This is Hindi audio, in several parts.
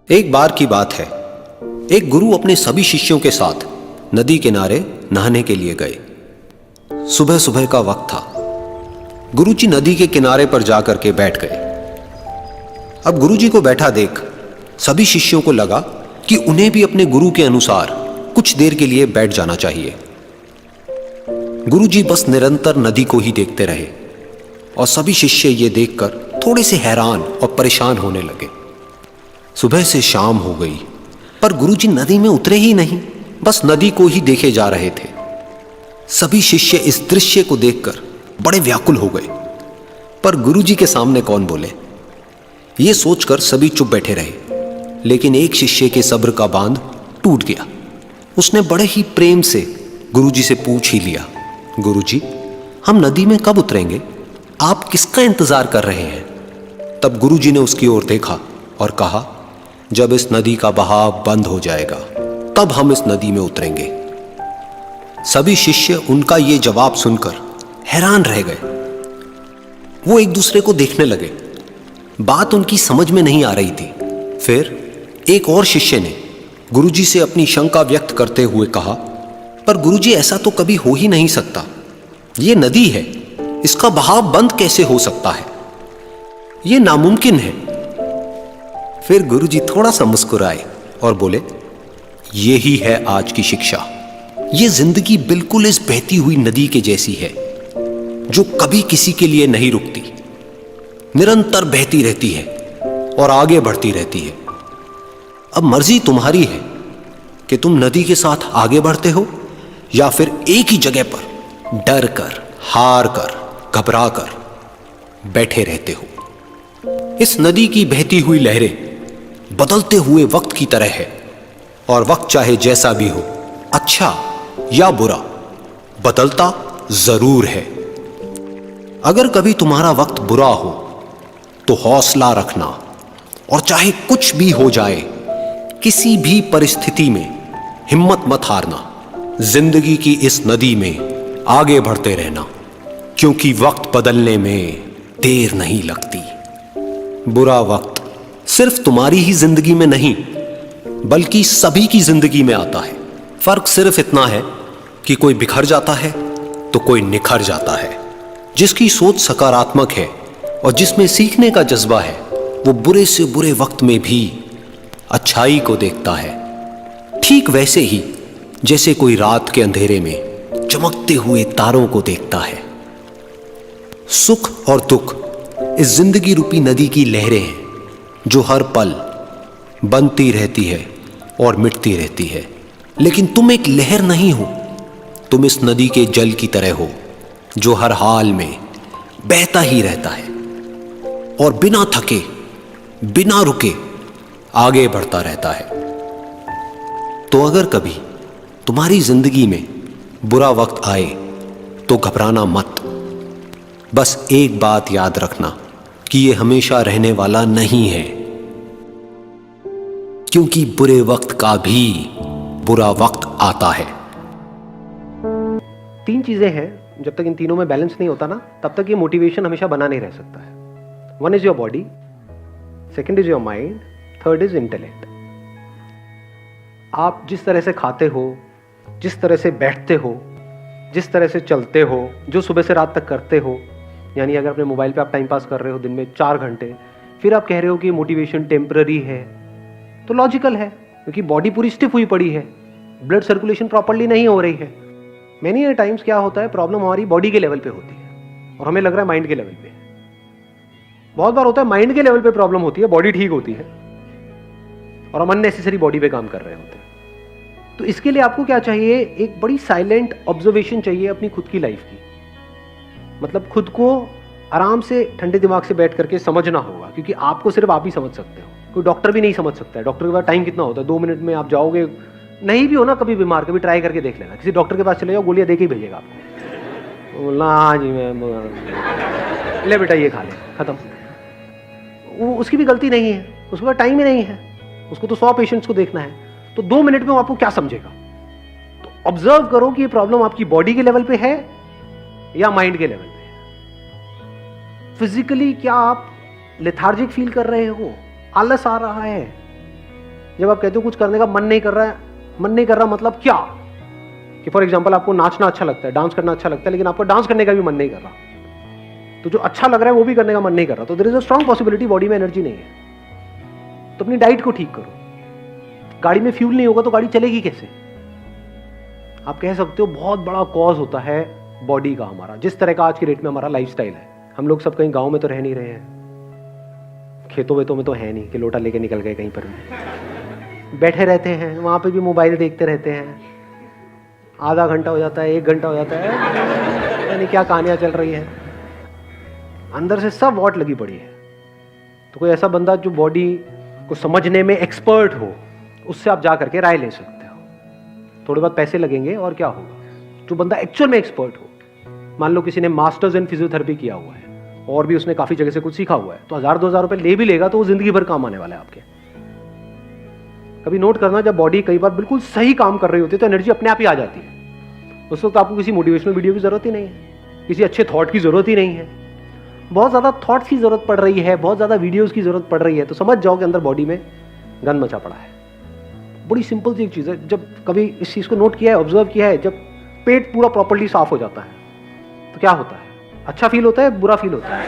एक बार की बात है, एक गुरु अपने सभी शिष्यों के साथ नदी किनारे नहाने के लिए गए। सुबह सुबह का वक्त था। गुरुजी नदी के किनारे पर जाकर के बैठ गए। अब गुरुजी को बैठा देख सभी शिष्यों को लगा कि उन्हें भी अपने गुरु के अनुसार कुछ देर के लिए बैठ जाना चाहिए। गुरुजी बस निरंतर नदी को ही देखते रहे और सभी शिष्य ये देखकर थोड़े से हैरान और परेशान होने लगे। सुबह से शाम हो गई पर गुरुजी नदी में उतरे ही नहीं, बस नदी को ही देखे जा रहे थे। सभी शिष्य इस दृश्य को देखकर बड़े व्याकुल हो गए, पर गुरुजी के सामने कौन बोले, ये सोचकर सभी चुप बैठे रहे। लेकिन एक शिष्य के सब्र का बांध टूट गया। उसने बड़े ही प्रेम से गुरुजी से पूछ ही लिया, गुरुजी, हम नदी में कब उतरेंगे? आप किसका इंतजार कर रहे हैं? तब गुरुजी ने उसकी ओर देखा और कहा, जब इस नदी का बहाव बंद हो जाएगा तब हम इस नदी में उतरेंगे। सभी शिष्य उनका ये जवाब सुनकर हैरान रह गए। वो एक दूसरे को देखने लगे। बात उनकी समझ में नहीं आ रही थी। फिर एक और शिष्य ने गुरुजी से अपनी शंका व्यक्त करते हुए कहा, पर गुरुजी, ऐसा तो कभी हो ही नहीं सकता। ये नदी है, इसका बहाव बंद कैसे हो सकता है? ये नामुमकिन है। फिर गुरुजी थोड़ा सा मुस्कुराए और बोले, यही है आज की शिक्षा। ये जिंदगी बिल्कुल इस बहती हुई नदी के जैसी है, जो कभी किसी के लिए नहीं रुकती, निरंतर बहती रहती है और आगे बढ़ती रहती है। अब मर्जी तुम्हारी है कि तुम नदी के साथ आगे बढ़ते हो या फिर एक ही जगह पर डर कर, हार कर, घबरा कर बैठे रहते हो। इस नदी की बहती हुई लहरें बदलते हुए वक्त की तरह है, और वक्त चाहे जैसा भी हो, अच्छा या बुरा, बदलता जरूर है। अगर कभी तुम्हारा वक्त बुरा हो तो हौसला रखना, और चाहे कुछ भी हो जाए, किसी भी परिस्थिति में हिम्मत मत हारना। जिंदगी की इस नदी में आगे बढ़ते रहना, क्योंकि वक्त बदलने में देर नहीं लगती। बुरा वक्त सिर्फ तुम्हारी ही जिंदगी में नहीं, बल्कि सभी की जिंदगी में आता है। फर्क सिर्फ इतना है कि कोई बिखर जाता है तो कोई निखर जाता है। जिसकी सोच सकारात्मक है और जिसमें सीखने का जज्बा है, वो बुरे से बुरे वक्त में भी अच्छाई को देखता है। ठीक वैसे ही जैसे कोई रात के अंधेरे में चमकते हुए तारों को देखता है। सुख और दुख इस जिंदगी रूपी नदी की लहरें हैं, जो हर पल बनती रहती है और मिटती रहती है। लेकिन तुम एक लहर नहीं हो, तुम इस नदी के जल की तरह हो, जो हर हाल में बहता ही रहता है और बिना थके, बिना रुके आगे बढ़ता रहता है। तो अगर कभी तुम्हारी जिंदगी में बुरा वक्त आए तो घबराना मत। बस एक बात याद रखना कि ये हमेशा रहने वाला नहीं है, क्योंकि बुरे वक्त का भी बुरा वक्त आता है। तीन चीजें हैं, जब तक इन तीनों में बैलेंस नहीं होता ना, तब तक ये मोटिवेशन हमेशा बना नहीं रह सकता है। One is your body, second is your mind, third is intellect. आप जिस तरह से खाते हो, जिस तरह से बैठते हो, जिस तरह से चलते हो, जो सुबह से रात तक करते हो, यानी अगर अपने मोबाइल पे आप टाइम पास कर रहे हो दिन में 4 घंटे, फिर आप कह रहे हो कि मोटिवेशन टेम्पररी है, तो लॉजिकल है, क्योंकि बॉडी पूरी स्टिफ हुई पड़ी है, ब्लड सर्कुलेशन प्रॉपर्ली नहीं हो रही है। मैनी टाइम्स क्या होता है, प्रॉब्लम हमारी बॉडी के लेवल पे होती है और हमें लग रहा है माइंड के लेवल पे। बहुत बार होता है माइंड के लेवल पे प्रॉब्लम होती है, बॉडी ठीक होती है और हम अननेसेसरी बॉडी पे काम कर रहे होते हैं। तो इसके लिए आपको क्या चाहिए, एक बड़ी साइलेंट ऑब्जर्वेशन चाहिए अपनी खुद की लाइफ की। मतलब खुद को आराम से ठंडे दिमाग से बैठ करके समझना होगा, क्योंकि आपको सिर्फ आप ही समझ सकते हो, कोई डॉक्टर भी नहीं समझ सकता है। डॉक्टर के पास टाइम कितना होता है, 2 मिनट में आप जाओगे। नहीं भी हो ना कभी बीमार, कभी ट्राई करके देख लेना, किसी डॉक्टर के पास चले जाओ, गोलियां दे के ही भेजेगा आपको। बोलना हाँ जी मैं ले बेटा ये खा ले, खत्म। वो उसकी भी गलती नहीं है, उसके पास टाइम ही नहीं है, उसको तो 100 पेशेंट्स को देखना है। तो 2 मिनट में वो आपको क्या समझेगा? तो ऑब्जर्व करो कि ये प्रॉब्लम आपकी बॉडी के लेवल पे है या माइंड के लेवल पे है। फिजिकली क्या आप लेथार्जिक फील कर रहे हो, आलस आ रहा है, जब आप कहते हो कुछ करने का मन नहीं कर रहा है, मन नहीं कर रहा मतलब क्या? कि फॉर एग्जाम्पल आपको नाचना अच्छा लगता है, डांस करना अच्छा लगता है, लेकिन आपको डांस करने का भी मन नहीं कर रहा, तो जो अच्छा लग रहा है वो भी करने का मन नहीं कर रहा, तो there is a strong possibility body में एनर्जी नहीं है। तो अपनी डाइट को ठीक करो। गाड़ी में फ्यूल नहीं होगा तो गाड़ी चलेगी कैसे? आप कह सकते हो बहुत बड़ा कॉज होता है बॉडी का हमारा, जिस तरह का आज की डेट में हमारा लाइफस्टाइल है। हम लोग सब कहीं गांव में तो रह नहीं रहे हैं, खेतों वेतों में तो है नहीं कि लोटा लेके निकल गए कहीं पर भी, बैठे रहते हैं, वहां पे भी मोबाइल देखते रहते हैं, आधा घंटा हो जाता है, 1 घंटा हो जाता है, यानी क्या कहानियां चल रही है, अंदर से सब वॉट लगी पड़ी है। तो कोई ऐसा बंदा जो बॉडी को समझने में एक्सपर्ट हो, उससे आप जा करके राय ले सकते हो। थोड़े बहुत पैसे लगेंगे और क्या होगा। जो बंदा एक्चुअल में एक्सपर्ट हो, मान लो किसी ने मास्टर्स इन फिजियोथेरेपी किया हुआ है और भी उसने काफी जगह से कुछ सीखा हुआ है, तो 1000-2000 रुपए ले भी लेगा तो वो जिंदगी भर काम आने वाला है आपके। कभी नोट करना, जब बॉडी कई बार बिल्कुल सही काम कर रही होती है तो एनर्जी अपने आप ही आ जाती है। उस वक्त आपको किसी मोटिवेशनल वीडियो की जरूरत ही नहीं है, किसी अच्छे थॉट की जरूरत ही नहीं है। बहुत ज्यादा थॉट्स की जरूरत पड़ रही है, बहुत ज्यादा वीडियोस की जरूरत पड़ रही है, तो समझ जाओ कि अंदर बॉडी में गंद मचा पड़ा है। बड़ी सिंपल सी एक चीज है। जब कभी इस चीज को नोट किया है, ऑब्जर्व किया है, जब पेट पूरा प्रॉपर्ली साफ हो जाता है तो क्या होता है? अच्छा फील होता है, बुरा फील होता है?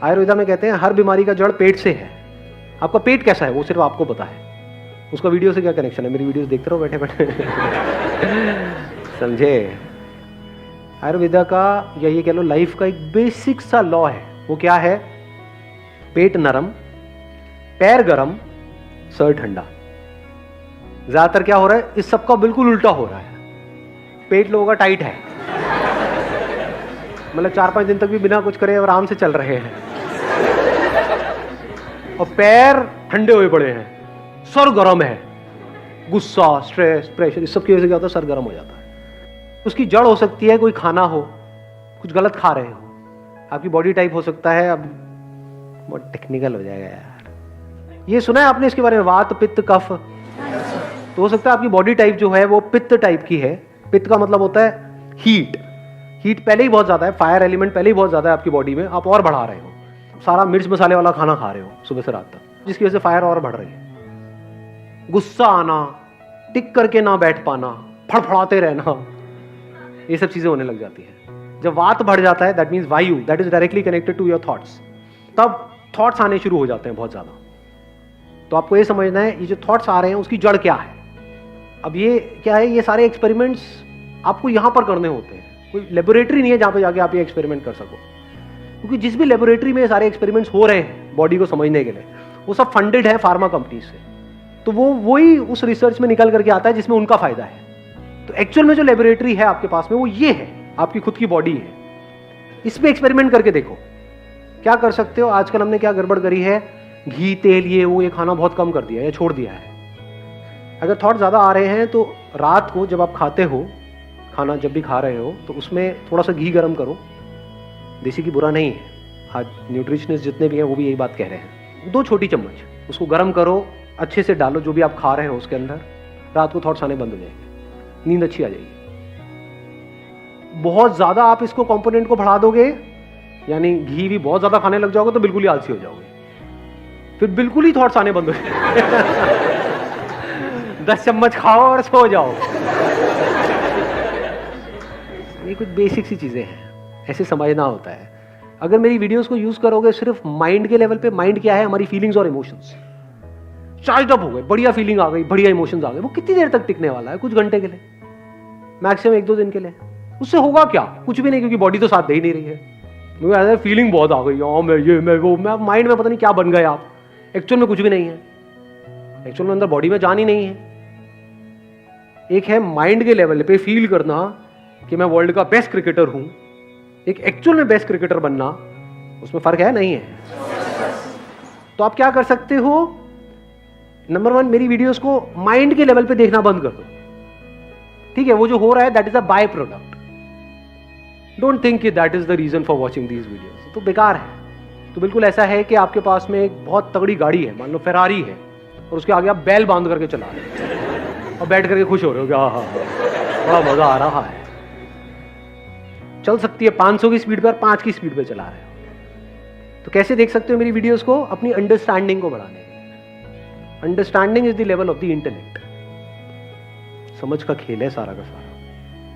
आयुर्वेदा में कहते हैं हर बीमारी का जड़ पेट से है। आपका पेट कैसा है वो सिर्फ आपको पता है, उसका वीडियो से क्या कनेक्शन है? मेरी वीडियोस देखते रहो बैठे बैठे समझे? आयुर्वेदा का या ये कह लो लाइफ का एक बेसिक सा लॉ है। वो क्या है? पेट नरम, पैर गरम, सर ठंडा। ज्यादातर क्या हो रहा है? इस सबका बिल्कुल उल्टा हो रहा है। पेट लोगों का टाइट है, मतलब 4-5 दिन तक भी बिना कुछ करे आराम से चल रहे हैं, और पैर ठंडे हुए पड़े हैं, सर गर्म है, गुस्सा, स्ट्रेस, प्रेशर, इस सब की वजह से क्या होता है? सर गर्म हो जाता है। उसकी जड़ हो सकती है कोई खाना हो, कुछ गलत खा रहे हो, आपकी बॉडी टाइप हो सकता है, अब बहुत टेक्निकल हो जाएगा यार। ये सुना है आपने इसके बारे में, वात पित्त कफ? तो हो सकता है आपकी बॉडी टाइप जो है वो पित्त टाइप की है। पित्त का मतलब होता है हीट। हीट पहले ही बहुत ज्यादा है, फायर एलिमेंट पहले ही बहुत ज्यादा है आपकी बॉडी में, आप और बढ़ा रहे हो, सारा मिर्च मसाले वाला खाना खा रहे हो सुबह से रात तक, जिसकी वजह से फायर और बढ़ रही है। गुस्सा आना, टिक करके ना बैठ पाना, फड़फड़ाते रहना, ये सब चीजें होने लग जाती है। जब वात बढ़ जाता है, दैट मींस वायु, that is directly connected to your thoughts, तब थॉट्स आने शुरू हो जाते हैं बहुत ज्यादा। तो आपको ये समझना है ये जो थॉट्स आ रहे हैं उसकी जड़ क्या है। अब ये क्या है? ये सारे एक्सपेरिमेंट्स आपको यहां पर करने होते हैं, कोई लेबोरेटरी नहीं है जहां पे जाके आप ये एक्सपेरिमेंट कर सको, क्योंकि जिस भी लेबोरेटरी में ये सारे एक्सपेरिमेंट्स हो रहे हैं बॉडी को समझने के लिए, वो सब फंडेड है फार्मा कंपनीज से, तो वो वही उस रिसर्च में निकल करके आता है जिसमें उनका फायदा है। तो एक्चुअल में जो लेबोरेटरी है आपके पास में वो ये है, आपकी खुद की बॉडी है। इसमें एक्सपेरिमेंट करके देखो क्या कर सकते हो। आजकल हमने क्या गड़बड़ करी है, घी तेल ये वो ये खाना बहुत कम कर दिया है या छोड़ दिया है। अगर थॉट ज्यादा आ रहे हैं तो रात को जब आप खाते हो, खाना जब भी खा रहे हो, तो उसमें थोड़ा सा घी गर्म करो। देसी घी बुरा नहीं है, आज न्यूट्रिशनिस्ट जितने भी हैं वो भी यही बात कह रहे हैं। 2 छोटी चम्मच उसको गर्म करो, अच्छे से डालो जो भी आप खा रहे हो उसके अंदर। रात को थॉट्स आने बंद हो जाएंगे, नींद अच्छी आ जाएगी। बहुत ज्यादा आप इसको कंपोनेंट को बढ़ा दोगे, यानी घी भी बहुत ज्यादा खाने लग जाओगे तो बिल्कुल ही आलसी हो जाओगे, फिर बिल्कुल ही थॉट्स आने बंद हो जाएंगे 10 चम्मच खाओ और सो जाओ। ये कुछ बेसिक सी चीजें हैं, ऐसे समझना होता है। अगर मेरी वीडियोस को यूज करोगे सिर्फ माइंड के लेवल पे, माइंड क्या है? हमारी फीलिंग्स और इमोशंस। चार्ज अप हो गए, बढ़िया फीलिंग आ गई, बढ़िया इमोशंस आ गए, वो कितनी देर तक टिकने वाला है? कुछ घंटे के लिए, मैक्सिमम 1-2 दिन के लिए। उससे होगा क्या? कुछ भी नहीं, क्योंकि बॉडी तो साथ दे ही नहीं रही है। फीलिंग बहुत आ गई, मैं ये मैं वो, मैं माइंड में पता नहीं क्या बन गए आप। एक्चुअल में कुछ भी नहीं है, एक्चुअल में अंदर बॉडी में जान ही नहीं है। एक है माइंड के लेवल पे फील करना कि मैं वर्ल्ड का बेस्ट क्रिकेटर हूं, एक एक्चुअल में बेस्ट क्रिकेटर बनना, उसमें फर्क है नहीं है। तो आप क्या कर सकते हो? नंबर 1, मेरी वीडियोस को माइंड के लेवल पे देखना बंद कर दो। ठीक है, वो जो हो रहा है that is a byproduct. Don't think कि that is the reason for watching these videos, तो बेकार है। तो बिल्कुल ऐसा है कि आपके पास में एक बहुत तगड़ी गाड़ी है, मान लो फेरारी है, और उसके आगे आप बैल बांध करके चला रहे हो और बैठ करके खुश हो रहे हो कि हाँ बड़ा मजा आ रहा है। चल सकती है 500 की स्पीड पे और 5 की स्पीड पे चला रहे हो। तो कैसे देख सकते हो मेरी वीडियोस को? अपनी अंडरस्टैंडिंग को बढ़ाने के लिए। Understanding is the level of the intellect. समझ का खेल है सारा का सारा।